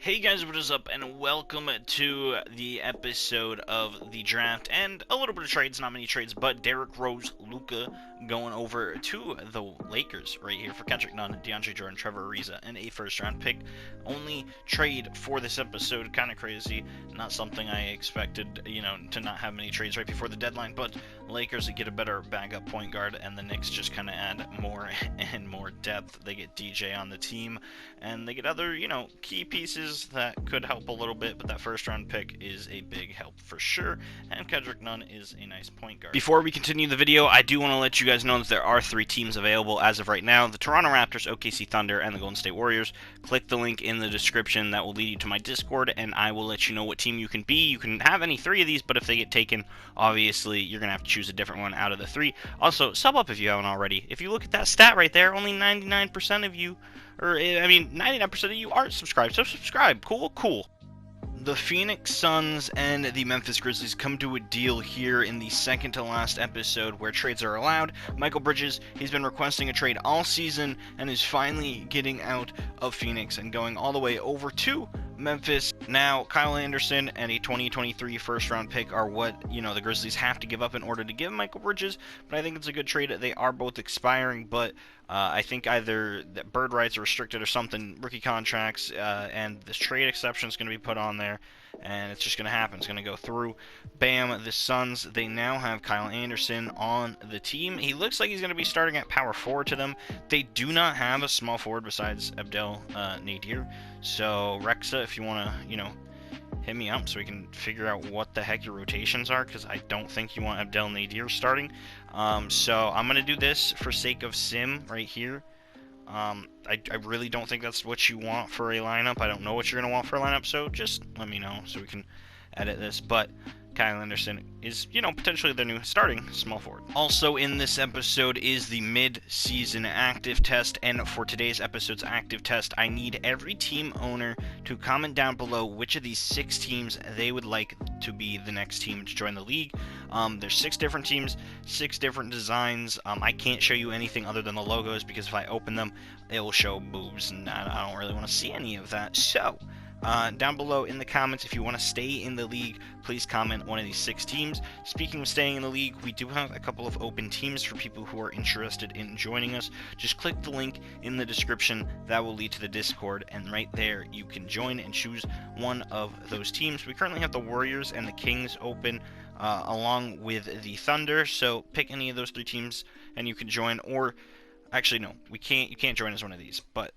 Hey guys, what is up, and welcome to the episode of the draft, and a little bit of trades, not many trades, but Derrick Rose, Luka going over to the Lakers right here for Kendrick Nunn, DeAndre Jordan, Trevor Ariza, and a first-round pick. Only trade for this episode, kind of crazy, not something I expected, to not have many trades right before the deadline, but Lakers get a better backup point guard, and the Knicks just kind of add more and more depth. They get DJ on the team, and they get other, key pieces that could help a little bit, but that first round pick is a big help for sure, and Kendrick Nunn is a nice point guard. Before we continue the video, I do want to let you guys know that there are 3 teams available as of right now: the Toronto Raptors, OKC Thunder, and the Golden State Warriors. Click the link in the description that will lead you to my Discord, and I will let you know what team you can be. You can have any 3 of these, but if they get taken, obviously you're gonna have to choose a different one out of the 3. Also, sub up if you haven't already. If you look at that stat right there, only 99% of you, 99% of you aren't subscribed, so subscribe. Cool. The Phoenix Suns and the Memphis Grizzlies come to a deal here in the second to last episode where trades are allowed. Mikal Bridges, he's been requesting a trade all season and is finally getting out of Phoenix and going all the way over to Memphis. Now, Kyle Anderson and a 2023 first-round pick are what, the Grizzlies have to give up in order to give Mikal Bridges, but I think it's a good trade. They are both expiring, but I think either the bird rights are restricted or something, rookie contracts, and this trade exception is going to be put on there, and it's just going to happen. It's going to go through. Bam, the Suns, they now have Kyle Anderson on the team. He looks like he's going to be starting at power forward to them. They do not have a small forward besides Abdel Nadir, so Rexa, if you want to, hit me up so we can figure out what the heck your rotations are, because I don't think you want Abdel Nadir starting. So I'm going to do this for sake of sim right here. I really don't think that's what you want for a lineup. I don't know what you're going to want for a lineup, so just let me know so we can edit this. But Kyle Anderson is, potentially their new starting small forward. Also in this episode is the mid-season active test, and for today's episode's active test, I need every team owner to comment down below which of these 6 teams they would like to be the next team to join the league. There's 6 different teams, 6 different designs. I can't show you anything other than the logos because if I open them, it will show boobs, and I don't really want to see any of that. So down below in the comments, if you want to stay in the league, please comment one of these 6 teams. Speaking of staying in the league, we do have a couple of open teams for people who are interested in joining us. Just click the link in the description. That will lead to the Discord, and right there you can join and choose one of those teams. We currently have the Warriors and the Kings open, along with the Thunder, so pick any of those 3 teams and you can join. Or actually, no, you can't join as one of these, but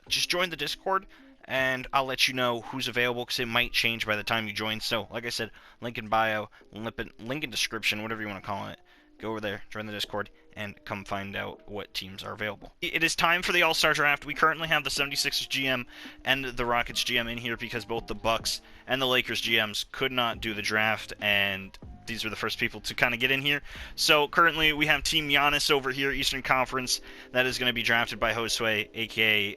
just join the Discord and I'll let you know who's available, because it might change by the time you join. So, like I said, link in bio, link in description, whatever you want to call it. Go over there, join the Discord, and come find out what teams are available. It is time for the All-Star Draft. We currently have the 76ers GM and the Rockets GM in here because both the Bucks and the Lakers GMs could not do the draft, and these are the first people to kind of get in here. So currently we have Team Giannis over here, Eastern Conference, that is going to be drafted by Josue, aka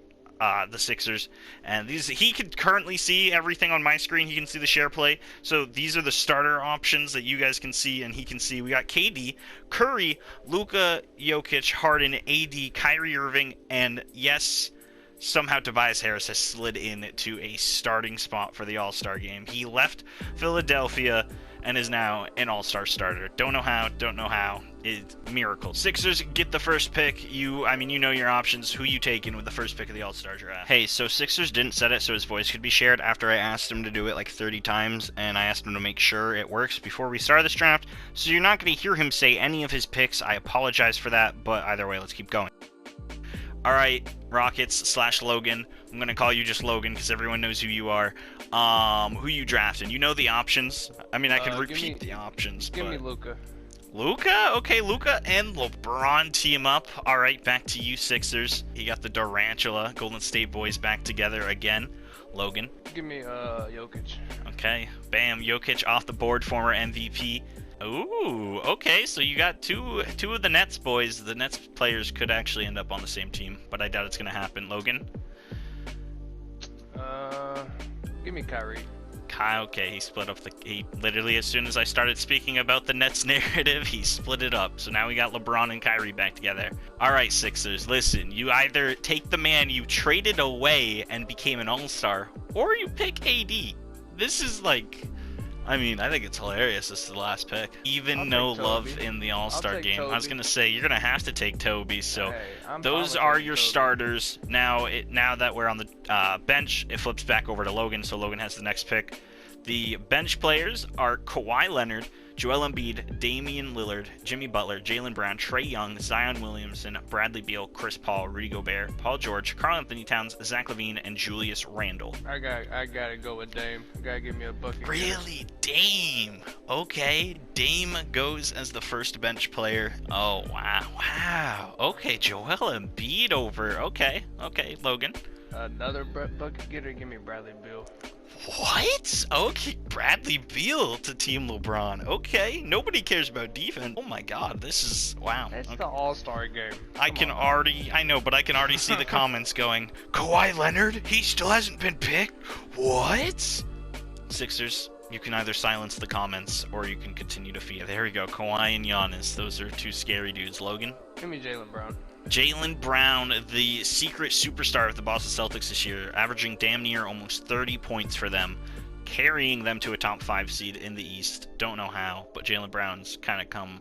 the Sixers, and he can currently see everything on my screen. He can see the share play, so these are the starter options that you guys can see, and he can see. We got KD, Curry, Luka, Jokic, Harden, AD, Kyrie Irving, and yes, somehow Tobias Harris has slid in to a starting spot for the All-Star game. He left Philadelphia and is now an All-Star starter. Don't know how. It's a miracle. Sixers get the first pick. You know your options. Who you taking with the first pick of the All-Star draft? Hey, so Sixers didn't set it so his voice could be shared after I asked him to do it like 30 times, and I asked him to make sure it works before we start this draft. So you're not going to hear him say any of his picks. I apologize for that, but either way, let's keep going. Alright, Rockets / Logan. I'm going to call you just Logan because everyone knows who you are. Who you drafting? You know the options. I can repeat the options. Give me Luka. Luka? Okay, Luka and LeBron team up. Alright, back to you, Sixers. You got the Durantula Golden State boys back together again. Logan. Give me Jokic. Okay, bam. Jokic off the board, former MVP. Ooh, okay, so you got two of the Nets boys. The Nets players could actually end up on the same team, but I doubt it's going to happen. Logan? Give me Kyrie. Okay, he split up he literally, as soon as I started speaking about the Nets narrative, he split it up. So now we got LeBron and Kyrie back together. All right, Sixers, listen, you either take the man you traded away and became an all-star, or you pick AD. This is like, I mean, I think it's hilarious. This is the last pick. Even no love in the all-star game. Toby. I was going to say, you're going to have to take Toby. So Hey, those are your starters. Now that we're on the bench, it flips back over to Logan. So Logan has the next pick. The bench players are Kawhi Leonard, Joel Embiid, Damian Lillard, Jimmy Butler, Jaylen Brown, Trae Young, Zion Williamson, Bradley Beal, Chris Paul, Rudy Gobert, Paul George, Karl Anthony Towns, Zach LaVine, and Julius Randle. I gotta go with Dame. You gotta give me a bucket. Really? Dame? Okay, Dame goes as the first bench player. Oh, wow. Okay, Joel Embiid over. Okay, Logan. Another bucket getter. Give me Bradley Beal. What? Okay, Bradley Beal to Team LeBron. Okay, nobody cares about defense. Oh my God, this is wow. It's Okay. the All-Star game. I know, but I can already see the comments going, Kawhi Leonard? He still hasn't been picked? What? Sixers, you can either silence the comments or you can continue to feed. There we go, Kawhi and Giannis. Those are two scary dudes. Logan? Give me Jaylen Brown. Jaylen Brown, the secret superstar of the Boston Celtics this year, averaging damn near almost 30 points for them, carrying them to a top 5 seed in the East. Don't know how, but Jaylen Brown's kind of come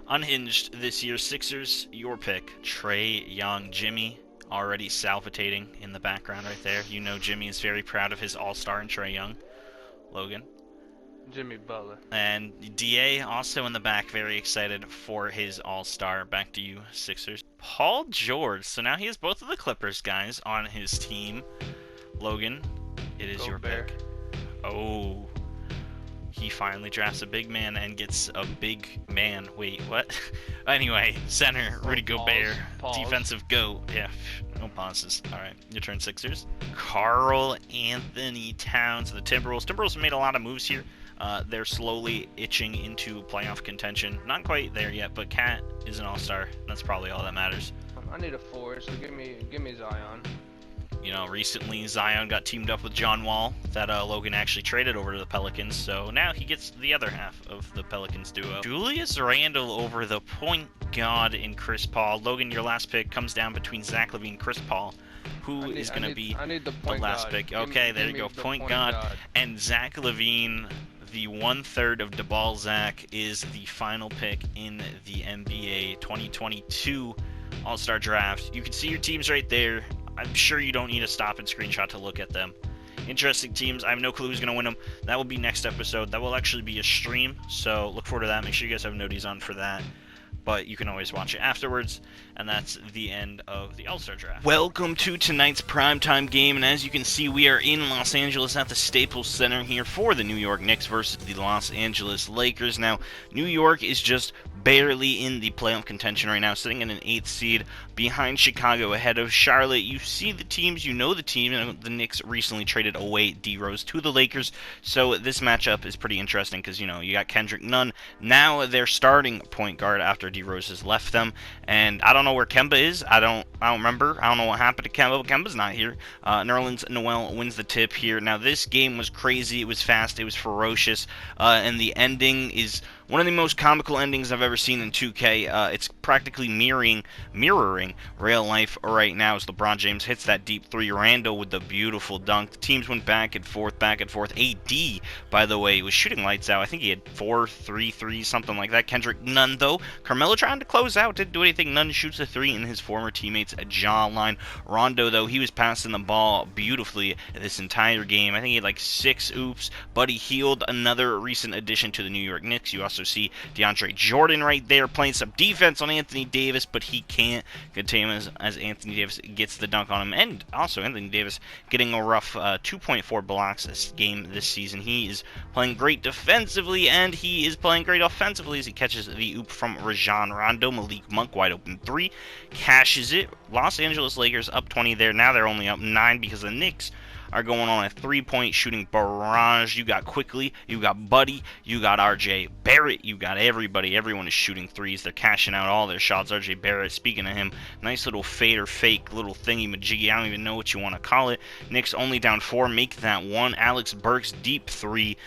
unhinged this year. Sixers, your pick. Trae Young, Jimmy, already salivating in the background right there. You know Jimmy is very proud of his all-star in Trae Young. Logan? Jimmy Butler. And DA also in the back, very excited for his all-star. Back to you, Sixers. Paul George. So now he has both of the Clippers guys on his team. Logan, it is your pick. Oh, he finally drafts a big man and gets a big man. Wait, what? Anyway, center, Rudy Gobert. Pause. Defensive GOAT. Yeah, no pauses. All right, your turn, Sixers. Karl Anthony Towns, the Timberwolves. Timberwolves have made a lot of moves here. They're slowly itching into playoff contention. Not quite there yet, but Cat is an all-star. That's probably all that matters. I need a 4, so give me Zion. You know, recently Zion got teamed up with John Wall that Logan actually traded over to the Pelicans, so now he gets the other half of the Pelicans duo. Julius Randle over the point guard in Chris Paul. Logan, your last pick comes down between Zach LaVine and Chris Paul. Who is going to be the last pick? Okay, there you go. Point guard. And Zach LaVine, the 1/3 of DeBalzac, is the final pick in the NBA 2022 All-Star Draft. You can see your teams right there. I'm sure you don't need to stop and screenshot to look at them. Interesting teams. I have no clue who's going to win them. That will be next episode. That will actually be a stream, so look forward to that. Make sure you guys have noties on for that. But you can always watch it afterwards, and that's the end of the All-Star Draft. Welcome to tonight's primetime game, and as you can see, we are in Los Angeles at the Staples Center here for the New York Knicks versus the Los Angeles Lakers. Now, New York is just barely in the playoff contention right now, sitting in an 8th seed behind Chicago, ahead of Charlotte. You see the teams, you know the team. The Knicks recently traded away D Rose to the Lakers, so this matchup is pretty interesting because, you know, you got Kendrick Nunn, now their starting point guard after D Rose has left them, and I don't know where Kemba is. I don't remember. I don't know what happened to Kemba, but Kemba's not here. Nerlens Noel wins the tip here. Now, this game was crazy. It was fast. It was ferocious, and the ending is one of the most comical endings I've ever seen in 2K. It's practically mirroring real life right now as LeBron James hits that deep three. Randle with the beautiful dunk. The teams went back and forth. AD, by the way, was shooting lights out. I think he had 4 3-3, something like that. Kendrick Nunn, though. Carmelo trying to close out. Didn't do anything. Nunn shoots a 3 in his former teammate's jawline. Rondo, though, he was passing the ball beautifully this entire game. I think he had like 6 oops. Buddy Hield, another recent addition to the New York Knicks. You also see DeAndre Jordan right there playing some defense on Anthony Davis, but he can't contain him as Anthony Davis gets the dunk on him. And also Anthony Davis getting a rough 2.4 blocks this game this season. He is playing great defensively, and he is playing great offensively as he catches the oop from Rajon Rondo. Malik Monk wide open 3, cashes it. Los Angeles Lakers up 20 there. Now they're only up 9 because the Knicks are going on a three-point shooting barrage. You got Quickly, you got Buddy, you got RJ Barrett, you got everybody. Everyone is shooting threes. They're cashing out all their shots. RJ Barrett, speaking of him, nice little fader fake, little thingy majiggy. I don't even know what you want to call it. Knicks only down 4, make that 1. Alex Burks deep 3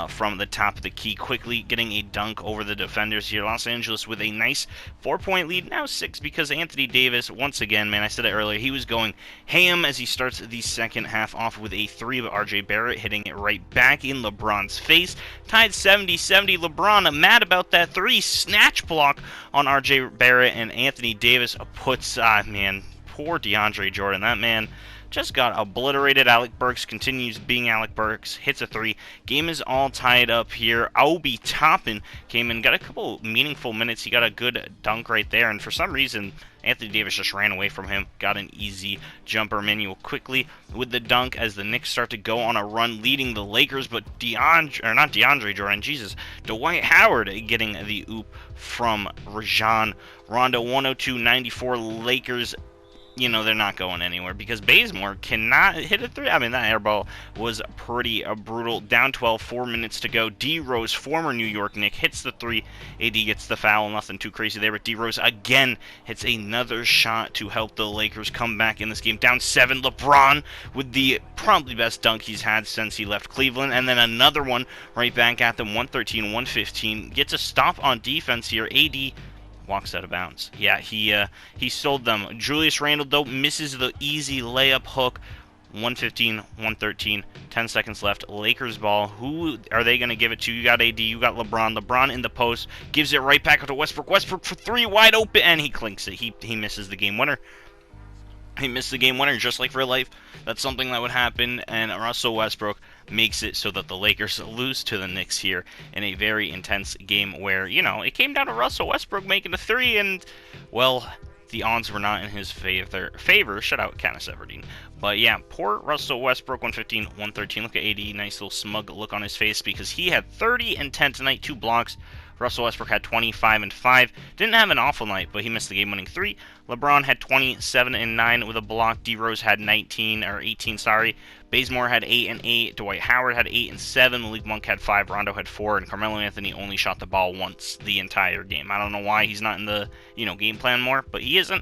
from the top of the key, quickly getting a dunk over the defenders here. Los Angeles with a nice 4-point lead, now 6, because Anthony Davis, once again, man, I said it earlier, he was going ham as he starts the second half off with a 3, but RJ Barrett hitting it right back in LeBron's face. Tied 70-70. LeBron mad about that 3, snatch block on RJ Barrett, and Anthony Davis puts, man, poor DeAndre Jordan, that man just got obliterated. Alec Burks continues being Alec Burks, hits a 3. Game is all tied up here. Obi Toppin came in, got a couple meaningful minutes. He got a good dunk right there, and for some reason, Anthony Davis just ran away from him, got an easy jumper. Manuel Quickly with the dunk as the Knicks start to go on a run, leading the Lakers, but DeAndre Jordan, Jesus, Dwight Howard getting the oop from Rajon Rondo. 102-94 Lakers. You know, they're not going anywhere because Bazemore cannot hit a 3. I mean, that air ball was pretty brutal. Down 12, 4 minutes to go. D. Rose, former New York Knick, hits the 3. AD gets the foul. Nothing too crazy there, but D. Rose again hits another shot to help the Lakers come back in this game. Down 7, LeBron with the probably best dunk he's had since he left Cleveland, and then another one right back at them. 113-115. Gets a stop on defense here. AD walks out of bounds. Yeah, he sold them. Julius Randle, though, misses the easy layup hook. 115-113, 10 seconds left. Lakers ball. Who are they going to give it to? You got AD, you got LeBron. LeBron in the post, gives it right back to Westbrook. Westbrook for 3, wide open, and he clinks it. He misses the game winner. He missed the game winner just like real life. That's something that would happen, and Russell Westbrook makes it so that the Lakers lose to the Knicks here in a very intense game where, you know, it came down to Russell Westbrook making a 3, and, well, the odds were not in his favor. Shut out Canis Everdeen. But yeah, poor Russell Westbrook, 115-113. Look at AD, nice little smug look on his face because he had 30 and 10 tonight, 2 blocks. Russell Westbrook had 25 and 5. Didn't have an awful night, but he missed the game-winning 3. LeBron had 27 and 9 with a block. D. Rose had 18, sorry. Bazemore had 8 and 8. Dwight Howard had 8 and 7. Malik Monk had 5. Rondo had 4. And Carmelo Anthony only shot the ball once the entire game. I don't know why he's not in the, game plan more, but he isn't.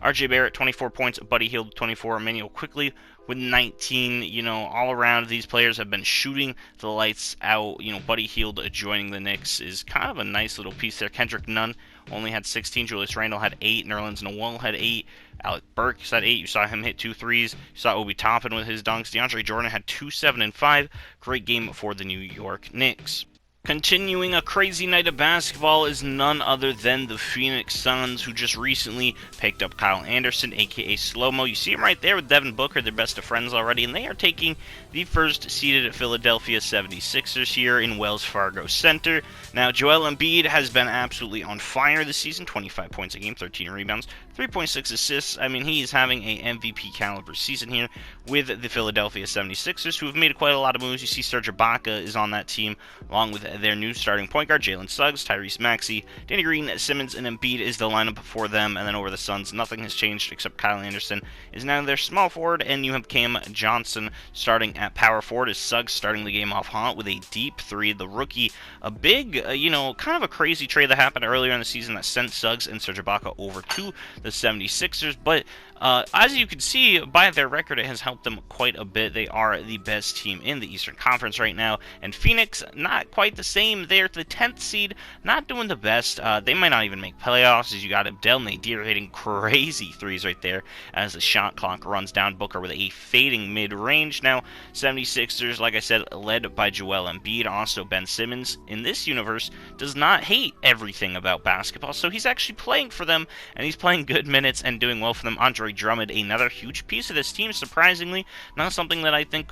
RJ Barrett, 24 points. Buddy Hield, 24. Emmanuel Quickly with 19. All around, these players have been shooting the lights out. Buddy Hield joining the Knicks is kind of a nice little piece there. Kendrick Nunn only had 16. Julius Randle had 8. Nerlens Noel had 8. Alec Burks had 8. You saw him hit 2 threes. You saw Obi Toppin with his dunks. DeAndre Jordan had 2, 7, and 5. Great game for the New York Knicks. Continuing a crazy night of basketball is none other than the Phoenix Suns, who just recently picked up Kyle Anderson, a.k.a. Slow-Mo. You see him right there with Devin Booker. They're best of friends already, and they are taking the first-seeded Philadelphia 76ers here in Wells Fargo Center. Now, Joel Embiid has been absolutely on fire this season, 25 points a game, 13 rebounds, 3.6 assists. I mean, he is having a MVP-caliber season here with the Philadelphia 76ers, who have made quite a lot of moves. You see Serge Ibaka is on that team, along with their new starting point guard, Jalen Suggs, Tyrese Maxey, Danny Green, Simmons, and Embiid is the lineup for them. And then over the Suns, nothing has changed except Kyle Anderson is now their small forward, and you have Cam Johnson starting at power forward as Suggs starting the game off hot with a deep 3. The rookie, a big, kind of a crazy trade that happened earlier in the season that sent Suggs and Serge Ibaka over to the 76ers, but as you can see by their record, it has helped them quite a bit. They are the best team in the Eastern Conference right now, and Phoenix, not quite the same. They're the 10th seed, not doing the best. They might not even make playoffs, as you got Abdel Nadir hitting crazy threes right there as the shot clock runs down. Booker with a fading mid-range. Now, 76ers, like I said, led by Joel Embiid, also Ben Simmons, in this universe, does not hate everything about basketball, so he's actually playing for them, and he's playing good minutes and doing well for them. Andre Drummond, another huge piece of this team, surprisingly. Not something that I think,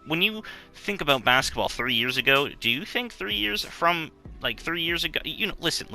when you think about basketball 3 years ago, do you think 3 years from, 3 years ago, listen,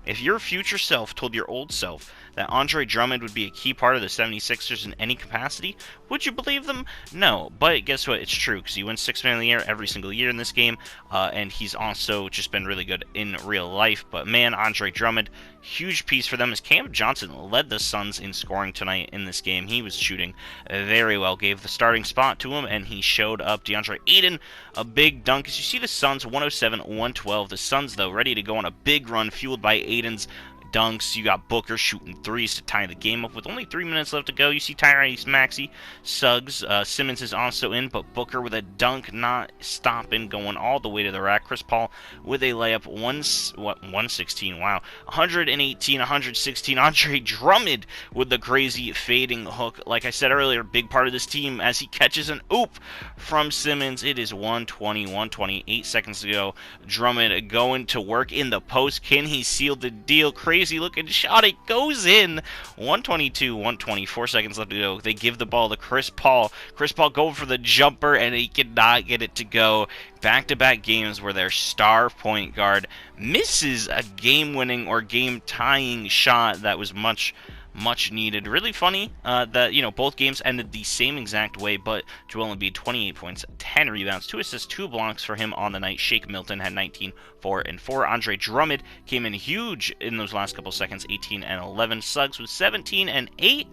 If your future self told your old self that Andre Drummond would be a key part of the 76ers in any capacity, would you believe them? No, but guess what? It's true, because he wins 6th Man of the Year every single year in this game, and he's also just been really good in real life. But man, Andre Drummond, huge piece for them, as Cam Johnson led the Suns in scoring tonight in this game. He was shooting very well, gave the starting spot to him, and he showed up. DeAndre Ayton, a big dunk. As you see the Suns 107-112. The Suns, though, ready to go on a big run, fueled by Ayton's dunks. You got Booker shooting threes to tie the game up with only 3 minutes left to go. You see Tyrese Maxey, Suggs, Simmons is also in, but Booker with a dunk, not stopping, going all the way to the rack. Chris Paul with a layup, 116, wow, 118, 116. Andre Drummond with the crazy fading hook. Like I said earlier, big part of this team as he catches an oop from Simmons. It is 120, 128 seconds to go. Drummond going to work in the post. Can he seal the deal? Crazy looking shot, it goes in. 122, 124 seconds left to go. They give the ball to Chris Paul. Chris Paul going for the jumper, and he cannot get it to go. Back-to-back games where their star point guard misses a game-winning or game-tying shot that was much needed. Really funny that, you know, both games ended the same exact way, but Joel Embiid, 28 points, 10 rebounds, 2 assists, 2 blocks for him on the night. Shake Milton had 19, 4 and 4. Andre Drummond came in huge in those last couple seconds, 18 and 11. Suggs with 17 and 8.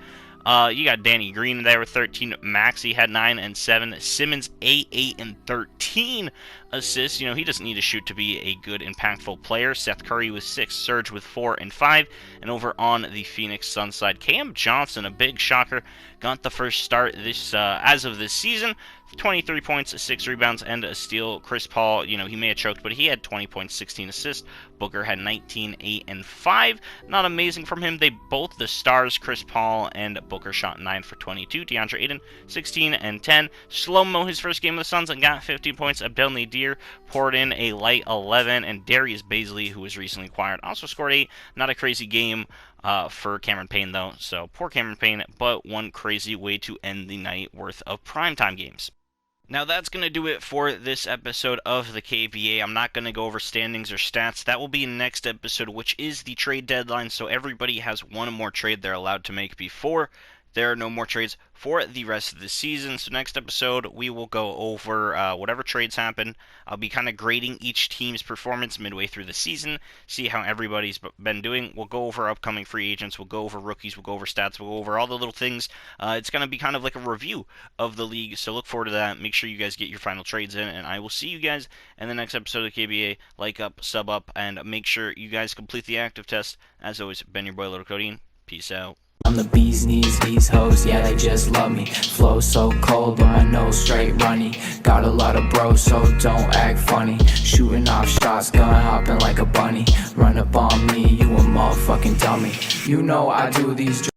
You got Danny Green there with 13. Maxey had 9 and 7. Simmons 8 and 13 assists. You know, he doesn't need to shoot to be a good, impactful player. Seth Curry with 6. Serge with 4 and 5. And over on the Phoenix Suns side, Cam Johnson, a big shocker, got the first start this as of this season. 23 points, 6 rebounds, and a steal. Chris Paul, you know, he may have choked, but he had 20 points, 16 assists. Booker had 19, 8 and 5. Not amazing from him. They both the stars, Chris Paul and Booker, shot 9 for 22. DeAndre Ayton, 16 and 10. Slow-mo his first game of the Suns and got 15 points. Abdel Nadir poured in a light 11, and Darius Bazley, who was recently acquired, also scored 8. Not a crazy game for Cameron Payne, though, so poor Cameron Payne, but one crazy way to end the night worth of primetime games. Now that's going to do it for this episode of the KBA. I'm not going to go over standings or stats. That will be in the next episode, which is the trade deadline, so everybody has one more trade they're allowed to make before there are no more trades for the rest of the season. So next episode, we will go over whatever trades happen. I'll be kind of grading each team's performance midway through the season, see how everybody's been doing. We'll go over upcoming free agents. We'll go over rookies. We'll go over stats. We'll go over all the little things. It's going to be kind of like a review of the league, so look forward to that. Make sure you guys get your final trades in, and I will see you guys in the next episode of the KBA. Like up, sub up, and make sure you guys complete the active test. As always, been your boy, Little Codeine. Peace out. I'm the bee's knees, these hoes, yeah, they just love me. Flow so cold, but my nose straight runny. Got a lot of bros, so don't act funny. Shooting off shots, gun hopping like a bunny. Run up on me, you a motherfucking dummy. You know I do these